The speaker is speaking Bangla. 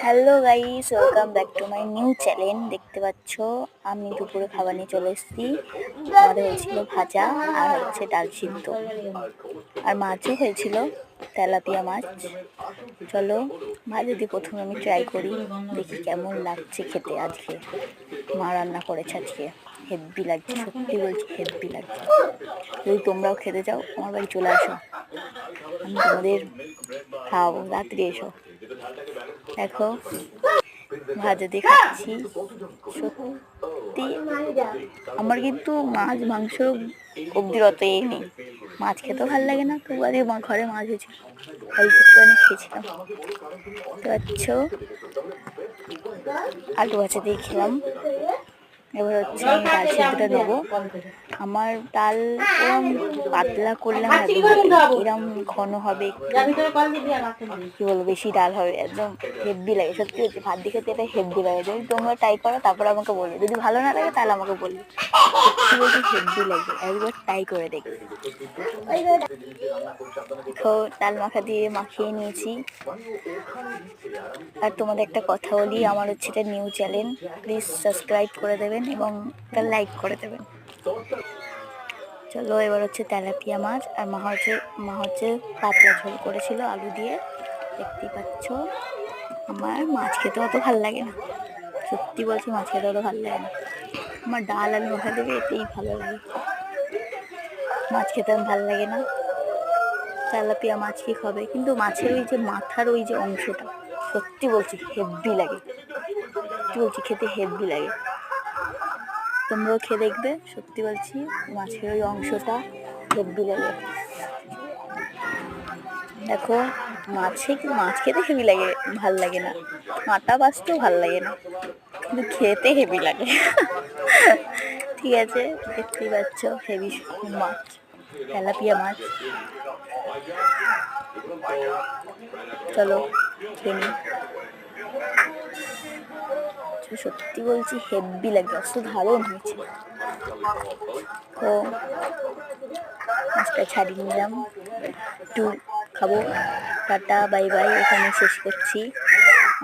Hello guys, welcome back to my new channel. দেখতে পাচ্ছ আমি দুপুরে খাবার নিয়ে চলে এসেছি। আমাদের হয়েছিল ভাজা আর হচ্ছে ডাল সিদ্ধ, আর মাছও হয়েছিল, তেলাপিয়া মাছ। চলো ভাজা দিয়ে প্রথমে আমি ট্রাই করি, দেখি কেমন লাগছে খেতে। আজকে মা রান্না করেছে, আজকে হেব্বি লাগছে, সত্যি বলছি হেব্বি লাগছে। যদি তোমরাও খেতে চাও আমার বাড়ি চলে আসো, আমি তোমাদের খাওয়াবো, রাত্রি এসো। দেখো ভাজা দিয়ে খাচ্ছি। সত্যি আমার কিন্তু মাছ মাংস অব্দির অত নেই, মাছ খেতেও ভালো লাগে না, তবু আজকে ঘরে মাছ হয়েছিল, অল্প একটুখানি খেয়েছিলাম। তো আচ্ছা, আলু ভাজা দিয়ে খেলাম। এবার হচ্ছে আমি ডাল সিদ্ধটা নেবো। আমার ডাল ওরম পাতলা করলাম, এরম ঘন হবে, কি বলবো, বেশি ডাল হবে, একদম হেব্বি লাগে। সত্যি হচ্ছে ভাত দিয়ে খেতে এটা হেব্বি লাগে। যদি তোমরা ট্রাই করো তারপর আমাকে বলবে, যদি ভালো না লাগে তাহলে আমাকে বলবে। সত্যি বলছি হেব্বি লাগে, একবার ট্রাই করে দেখবে। দেখো ডাল মাখা দিয়ে মাখিয়ে নিয়েছি। আর তোমাদের একটা কথা বলি, আমার হচ্ছে এটা নিউ চ্যানেল, প্লিজ সাবস্ক্রাইব করে দেবেন এবং একটা লাইক করে দেবেন। চলো এবার হচ্ছে তেলাপিয়া মাছ, আর মা হচ্ছে পাতলা ঝোল করেছিল আলু দিয়ে। দেখতেই পাচ্ছ আমার মাছ খেতে অত ভালো লাগে না, সত্যি বলছি মাছ খেতে অত ভালো লাগে না। আমার ডাল আলু মাখা দেবে এতেই ভালো লাগে, মাছ খেতে ভালো লাগে না। তেলাপিয়া মাছ কি খাবে, কিন্তু মাছের ওই যে মাথার ওই যে অংশটা সত্যি বলছি হেব্বি লাগে, সত্যি বলছি খেতে হেব্বি লাগে। তোমরাও খেয়ে দেখবে, সত্যি বলছি মাছের ওই অংশটা হেব্বি লাগে। দেখো মাছ খেতে হেভি লাগে, ভাল লাগে না, মাথা বাছতেও ভাল লাগে না, কিন্তু খেতে হেভি লাগে। ঠিক আছে, দেখতেই পাচ্ছ হেভি মাছ, তেলাপিয়া মাছ। চলো খেয়ে নিই। সত্যি বলছি হেব্বি লাগে, অসাধারণ হয়েছে। তো মাছটা ছাড়িয়ে নিলাম, একটু খাবো। টাটা বাই বাই, এখানে শেষ করছি।